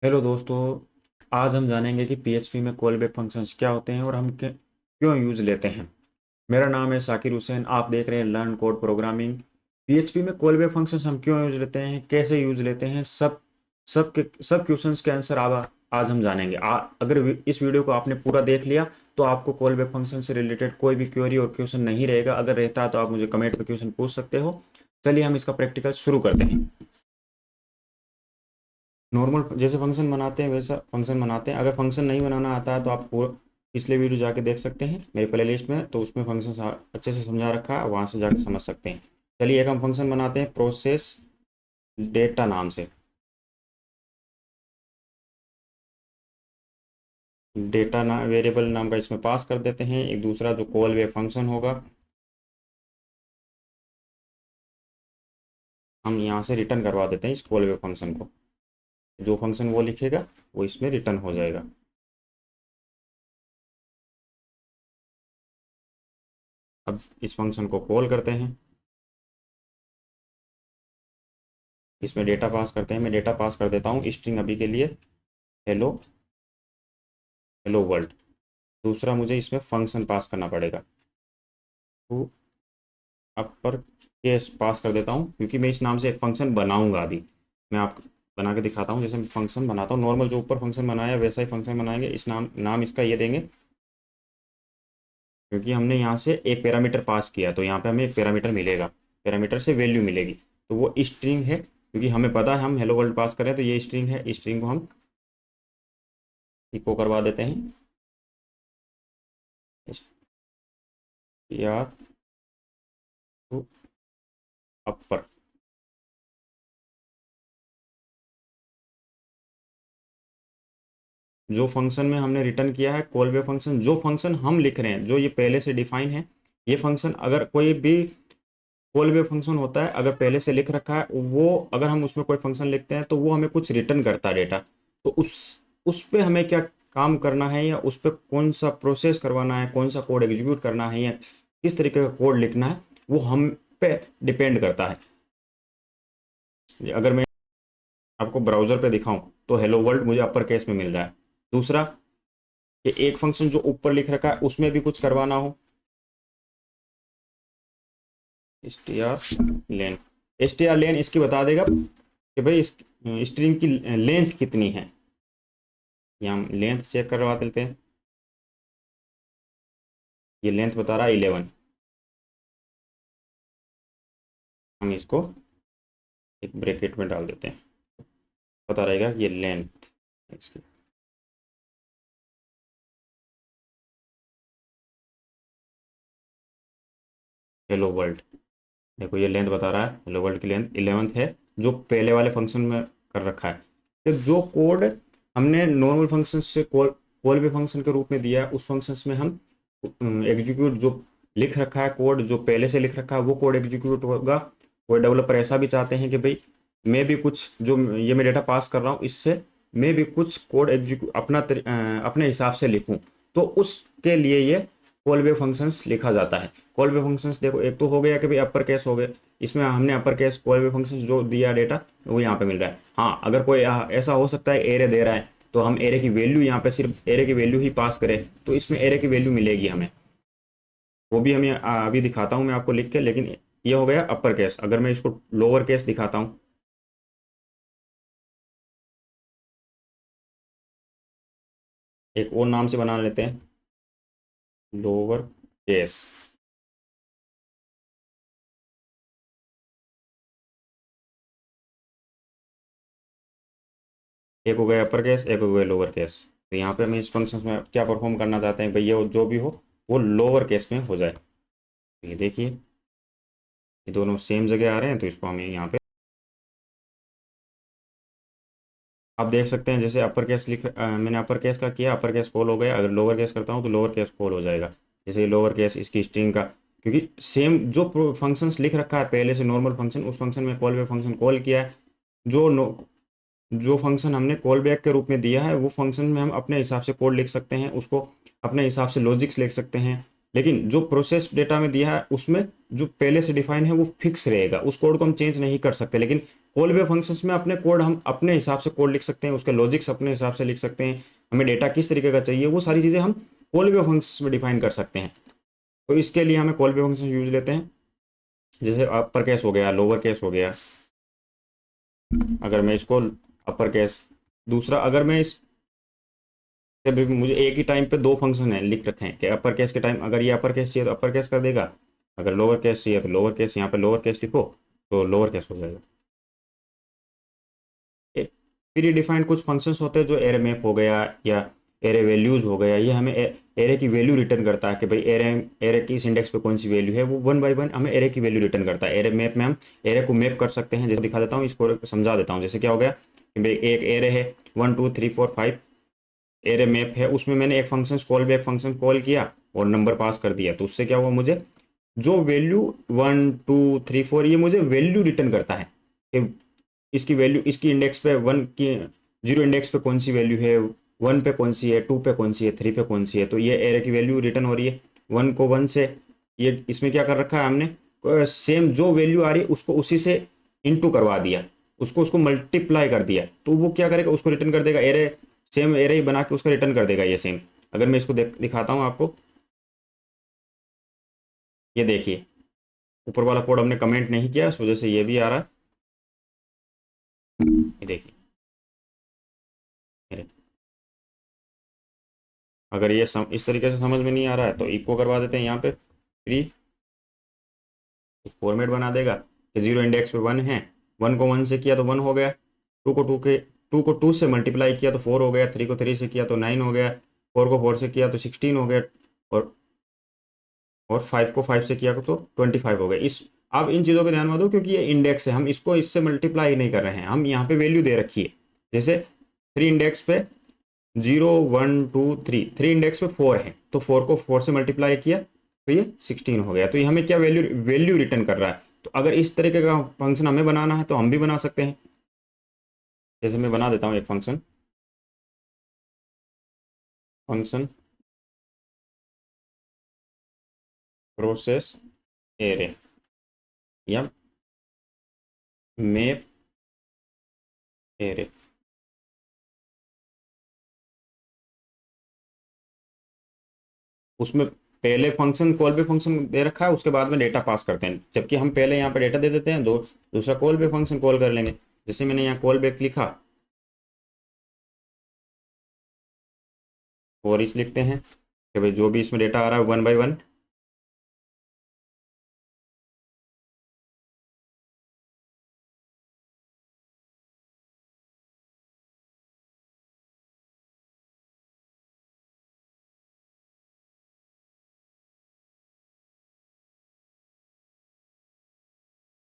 Hello दोस्तों। आज हम जानेंगे कि पीएचपी में कॉल बैक फंक्शंस क्या होते हैं और हम क्यों यूज़ लेते हैं। मेरा नाम है साकिर हुसैन, आप देख रहे हैं लर्न कोड प्रोग्रामिंग। पीएचपी में कॉल बैक फंक्शंस हम क्यों यूज़ लेते हैं, कैसे यूज़ लेते हैं, सब क्वेश्चंस के आंसर आज हम जानेंगे। अगर इस वीडियो को आपने पूरा देख लिया तो आपको कॉल बैक फंक्शन से रिलेटेड कोई भी क्वेरी और क्वेश्चन नहीं रहेगा। अगर रहता है तो आप मुझे कमेंट पर क्वेश्चन पूछ सकते हो। चलिए हम इसका प्रैक्टिकल शुरू करते हैं। नॉर्मल जैसे फंक्शन बनाते हैं वैसा फंक्शन बनाते हैं। अगर फंक्शन नहीं बनाना आता है तो आप पिछले वीडियो जाके देख सकते हैं मेरे प्ले लिस्ट में, तो उसमें फंक्शन अच्छे से समझा रखा है, वहाँ से जाके समझ सकते हैं। चलिए एक हम फंक्शन बनाते हैं प्रोसेस डेटा नाम से। डेटा ना वेरिएबल नाम का इसमें पास कर देते हैं। एक दूसरा जो कॉल वे फंक्शन होगा हम यहाँ से रिटर्न करवा देते हैं इस कॉल वे फंक्शन को। जो फंक्शन वो लिखेगा वो इसमें रिटर्न हो जाएगा। अब इस फंक्शन को कॉल करते हैं, इसमें डेटा पास करते हैं। मैं डेटा पास कर देता हूँ स्ट्रिंग अभी के लिए, हेलो हेलो वर्ल्ड। दूसरा मुझे इसमें फंक्शन पास करना पड़ेगा, तो अपर केस पास कर देता हूँ क्योंकि मैं इस नाम से एक फंक्शन बनाऊंगा। अभी मैं आपको बना के दिखाता हूँ। जैसे मैं फंक्शन बनाता हूँ, नॉर्मल जो ऊपर फंक्शन बनाया वैसा ही फंक्शन बनाएंगे। इस नाम इसका ये देंगे क्योंकि हमने यहाँ से एक पैरामीटर पास किया, तो यहाँ पे हमें एक पैरामीटर मिलेगा, पैरामीटर से वैल्यू मिलेगी। तो वो स्ट्रिंग है क्योंकि हमें पता है हम हेलो वर्ल्ड पास करें, तो ये स्ट्रिंग है। स्ट्रिंग को हम इको करवा देते हैं या तो अपर। जो फंक्शन में हमने रिटर्न किया है कॉल वे फंक्शन, जो फंक्शन हम लिख रहे हैं जो ये पहले से डिफाइन है, ये फंक्शन अगर कोई भी कॉल वे फंक्शन होता है अगर पहले से लिख रखा है, वो अगर हम उसमें कोई फंक्शन लिखते हैं तो वो हमें कुछ रिटर्न करता है डेटा। तो उस पे हमें क्या काम करना है या उस पर कौन सा प्रोसेस करवाना है, कौन सा कोड एग्जीक्यूट करना है या किस तरीके का कोड लिखना है, वो हम पे डिपेंड करता है। अगर मैं आपको ब्राउजर पे दिखाऊं तो हेलो वर्ल्ड मुझे अपर केस में मिल रहा है। दूसरा कि एक फंक्शन जो ऊपर लिख रखा है उसमें भी कुछ करवाना हो, str str इसकी बता देगा कि भाई इस स्ट्रिंग की लेंथ कितनी है। यहाँ हम लेंथ चेक करवा देते हैं, ये लेंथ बता रहा है 11। हम इसको एक ब्रैकेट में डाल देते हैं, पता रहेगा कि ये लेंथ इसकी। हेलो वर्ल्ड, देखो ये लेंथ बता रहा है, हेलो वर्ल्ड की लेंथ 11 है, जो पहले वाले फंक्शन में कर रखा है। तो जो कोड हमने नॉर्मल फंक्शन से कॉल कॉल भी फंक्शन के रूप में दिया है, उस फंक्शन में हम एग्जीक्यूट जो लिख रखा है कोड जो पहले से लिख रखा है वो कोड एग्जीक्यूट होगा। कोई डेवलपर ऐसा भी चाहते हैं कि भाई मैं भी कुछ जो ये मैं डेटा पास कर रहा हूँ इससे मैं भी कुछ कोड एग्जीक्यूट अपने हिसाब से लिखूँ, तो उसके लिए ये कॉल वे फंक्शंस लिखा जाता है। कॉल वे फंक्शंस देखो, एक तो हो गया कि भाई अपर केस हो गए, इसमें हमने अपर केस कॉल वे फंक्शंस जो दिया डेटा वो यहाँ पे मिल रहा है। हाँ, अगर कोई ऐसा हो सकता है एरे दे रहा है तो हम एरे की वैल्यू यहाँ पे सिर्फ एरे की वैल्यू ही पास करें तो इसमें एरे की वैल्यू मिलेगी हमें। वो भी हमें अभी दिखाता हूँ मैं आपको लिख के। लेकिन ये हो गया अपर केस। अगर मैं इसको लोअर केस दिखाता हूँ, एक और नाम से बना लेते हैं लोअर केस। एक हो गया अपर केस, एक हो गया लोअर केस। तो यहाँ पे हम इस फंक्शन में क्या परफॉर्म करना चाहते हैं, भैया जो भी हो वो लोअर केस में हो जाए। तो ये देखिए ये दोनों सेम जगह आ रहे हैं, तो इसको हमें यहाँ पे आप देख सकते हैं। जैसे अपर केस मैंने अपर केस का किया, अपर केस कॉल हो गया। अगर लोअर केस करता हूँ तो लोअर केस कॉल हो जाएगा। जैसे लोअर केस इसकी स्ट्रिंग का, क्योंकि सेम जो फंक्शंस लिख रखा है पहले से नॉर्मल फंक्शन, उस फंक्शन में कॉल वे फंक्शन कॉल किया है। जो जो फंक्शन हमने कॉल बैक के रूप में दिया है वो फंक्शन में हम अपने हिसाब से कोड लिख सकते हैं, उसको अपने हिसाब से लॉजिक्स लिख सकते हैं। लेकिन जो प्रोसेस डेटा में दिया है उसमें जो पहले से डिफाइन है वो फिक्स रहेगा, उस कोड को हम चेंज नहीं कर सकते। लेकिन कॉल वे फंक्शंस में अपने कोड हम अपने हिसाब से कोड लिख सकते हैं, उसके लॉजिक्स अपने हिसाब से लिख सकते हैं, हमें डेटा किस तरीके का चाहिए वो सारी चीज़ें हम कॉल वे फंक्शंस में डिफाइन कर सकते हैं। तो इसके लिए हमें कॉल वे फंक्शन यूज लेते हैं, जैसे अपर केस हो गया, लोअर केस हो गया। अगर मैं इसको अपर केस, दूसरा अगर मैं इस भी मुझे एक ही टाइम पे दो फंक्शन है लिख रखे हैं कि अपर केस के टाइम अगर ये अपर केस चाहिए तो अपर केस कर देगा, अगर लोअर केस चाहिए तो लोअर केस, यहाँ पे लोअर केस लिखो तो लोअर केस हो जाएगा। प्री डिफाइंड कुछ फंक्शंस होते हैं जो एरे मैप हो गया या एरे वैल्यूज हो गया, ये हमें एरे की वैल्यू रिटर्न करता है कि भाई एरे एरे की इस इंडेक्स पे कौन सी वैल्यू है, वो वन बाय वन हमें एरे की वैल्यू रिटर्न करता है। एरे मैप में हम एरे को मैप कर सकते हैं, जैसे दिखा देता हूँ, इसको समझा देता हूँ। जैसे क्या हो गया कि भाई एक एरे है 1 2 3 4 5 एरे मैप है, उसमें मैंने एक function call back function call किया और नंबर पास कर दिया, तो उससे क्या हुआ, मुझे जो वैल्यू 1 2 3 4 ये मुझे वैल्यू रिटर्न करता है कि इसकी वैल्यू इसकी इंडेक्स पे वन की, जीरो इंडेक्स पे कौन सी वैल्यू है, वन पे कौन सी है, टू पे कौन सी है, थ्री पे कौन सी है। तो ये एरे की वैल्यू रिटर्न हो रही है, वन को वन से, ये इसमें क्या कर रखा है हमने, सेम जो वैल्यू आ रही है उसको उसी से इनटू करवा दिया, उसको उसको मल्टीप्लाई कर दिया, तो वो क्या करेगा, उसको रिटर्न कर देगा एरे, सेम एरे ही बना के उसका रिटर्न कर देगा ये सेम। अगर मैं इसको दिखाता हूँ आपको, ये देखिए ऊपर वाला कोड हमने कमेंट नहीं किया, इस वजह से ये भी आ रहा है, ये देखिए मेरे। अगर ये इस तरीके से समझ में नहीं आ रहा है तो इको करवा देते हैं यहाँ पे, फ्री फॉर्मेट बना देगा कि जीरो इंडेक्स पे वन है, वन को वन से किया तो वन हो गया, टू को टू से मल्टीप्लाई किया तो फोर हो गया, थ्री को थ्री से किया तो नाइन हो गया, फोर को फोर से किया तो 16 हो गया, और फाइव को फाइव से किया तो 25 हो गया। इस आप इन चीज़ों पे ध्यान मत दो क्योंकि ये इंडेक्स है, हम इसको इससे मल्टीप्लाई नहीं कर रहे हैं, हम यहाँ पे वैल्यू दे रखी है। जैसे थ्री इंडेक्स पे 0 1 2 3, थ्री इंडेक्स पे फोर है तो फोर को फोर से मल्टीप्लाई किया तो ये 16 हो गया, तो ये हमें क्या वैल्यू वैल्यू रिटर्न कर रहा है। तो अगर इस तरीके का फंक्शन हमें बनाना है तो हम भी बना सकते हैं। जैसे मैं बना देता हूँ एक फंक्शन, फंक्शन प्रोसेस एरे या मैप एरे। उसमें पहले फंक्शन कॉल पे फंक्शन दे रखा है, उसके बाद में डेटा पास करते हैं, जबकि हम पहले यहाँ पे डेटा दे देते हैं, दूसरा कॉल पे फंक्शन कॉल कर लेंगे। जैसे मैंने यहाँ कॉल बैक लिखा, और इस लिखते हैं कि भाई जो भी इसमें डेटा आ रहा है वन बाय वन,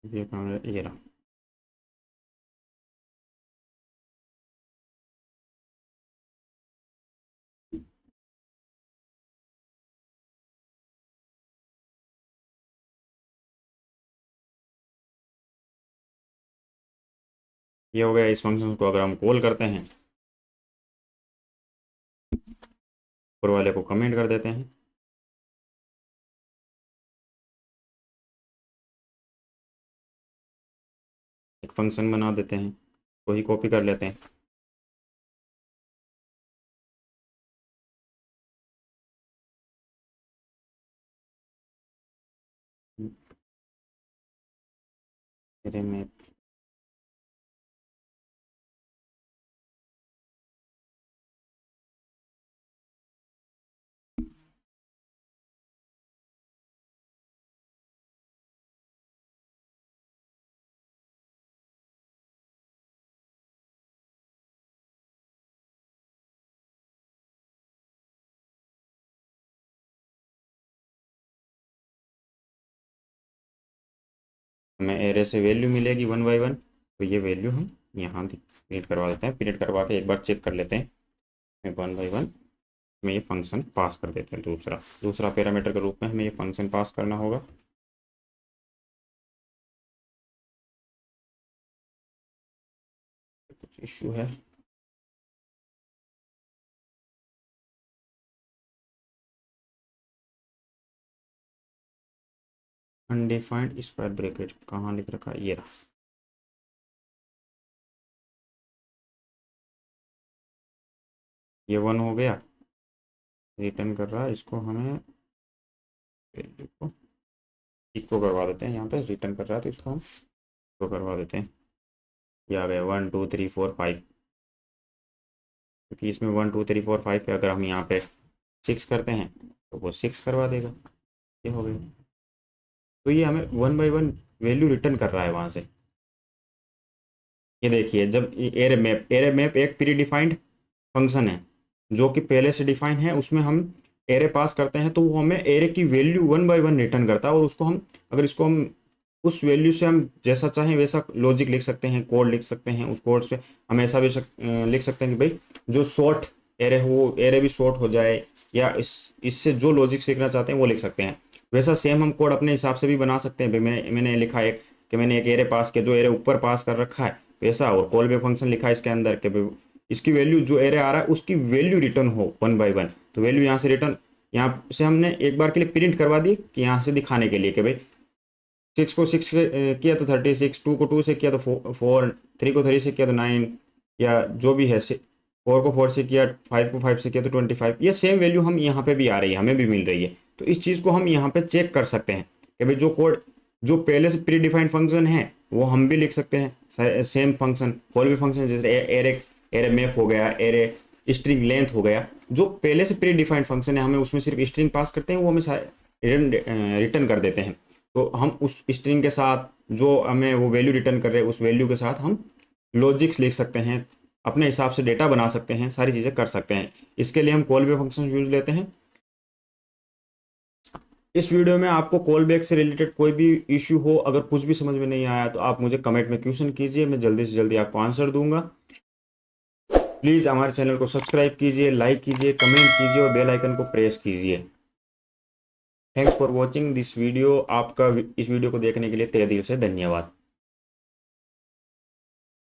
ये रहा, ये हो गया। इस फंक्शन को अगर हम कॉल करते हैं, ऊपर वाले को कमेंट कर देते हैं, एक फंक्शन बना देते हैं, वही कॉपी कर लेते हैं। मेरे में हमें एरे से वैल्यू मिलेगी वन बाय वन, तो ये वैल्यू हम यहाँ प्रिंट करवा देते हैं, प्रिंट करवा के एक बार चेक कर लेते हैं वन बाय वन में ये फंक्शन पास कर देते हैं। दूसरा दूसरा पैरामीटर के रूप में हमें ये फंक्शन पास करना होगा। कुछ इश्यू है, अनडिफाइंड स्क्वायर ब्रैकेट कहाँ लिख रखा है, ये रहा। ये 1 हो गया, रिटर्न कर रहा है, इसको हमें वैल्यू को इक्वल करवा देते हैं। यहाँ पे रिटर्न कर रहा है तो इसको हम इक्वल करवा देते हैं। ये आ गया 1 2 3 4 5, क्योंकि इसमें 1 2 3 4 5 पे अगर हम यहाँ पे 6 करते हैं तो वो 6 करवा देगा। ये हो गया। तो ये हमें 1 बाय 1 वैल्यू रिटर्न कर रहा है वहाँ से। ये देखिए, जब एरे मैप एक प्री डिफाइंड फंक्शन है जो कि पहले से डिफाइन है, उसमें हम एरे पास करते हैं तो वो हमें एरे की वैल्यू 1 बाय 1 रिटर्न करता है। और उसको हम, अगर इसको हम उस वैल्यू से हम जैसा चाहें वैसा लॉजिक लिख सकते हैं, कोड लिख सकते हैं। उस कोड से हम ऐसा भी लिख सकते हैं कि भाई जो शॉर्ट एरे हो वो एरे भी शॉर्ट हो जाए, या इससे जो लॉजिक सीखना चाहते हैं वो लिख सकते हैं। वैसा सेम हम कोड अपने हिसाब से भी बना सकते हैं। भाई मैंने लिखा एक कि मैंने एक एरे पास किया जो एरे ऊपर पास कर रखा है वैसा, और कॉल बैक फंक्शन लिखा है इसके अंदर कि भाई इसकी वैल्यू जो एरे आ रहा है उसकी वैल्यू रिटर्न हो 1 बाय 1। तो वैल्यू यहाँ से रिटर्न, यहाँ से हमने एक बार के लिए प्रिंट करवा दी कि यहाँ से दिखाने के लिए कि भाई 6 को 6 किया तो 36, 2 को 2 से किया तो 4, 3 को 3 से किया तो 9, या जो भी है 4 को 4 से किया, 5 को 5 से किया तो 25। ये सेम वैल्यू हम यहाँ पे भी आ रही है, हमें भी मिल रही है। तो इस चीज़ को हम यहाँ पे चेक कर सकते हैं कि भाई जो कोड जो पहले से प्री डिफाइंड फंक्शन है वो हम भी लिख सकते हैं। सेम फंक्शन, कोई भी फंक्शन, जैसे एरे मैप हो गया, एरे स्ट्रिंग लेंथ हो गया, जो पहले से प्री डिफाइंड फंक्शन है, हमें उसमें सिर्फ स्ट्रिंग पास करते हैं, वो हमें रिटर्न कर देते हैं। तो हम उस स्ट्रिंग के साथ जो हमें वो वैल्यू रिटर्न कर रहे हैं उस वैल्यू के साथ हम लॉजिक्स लिख सकते हैं, अपने हिसाब से डेटा बना सकते हैं, सारी चीज़ें कर सकते हैं। इसके लिए हम कॉल बैक फंक्शन यूज लेते हैं। इस वीडियो में आपको कॉल बैक से रिलेटेड कोई भी इश्यू हो, अगर कुछ भी समझ में नहीं आया तो आप मुझे कमेंट में क्वेश्चन कीजिए, मैं जल्दी से जल्दी आपको आंसर दूंगा। प्लीज़ हमारे चैनल को सब्सक्राइब कीजिए, लाइक कीजिए, कमेंट कीजिए और बेल आइकन को प्रेस कीजिए। Thanks for watching this video. आपका इस वीडियो को देखने के लिए तहे दिल से धन्यवाद।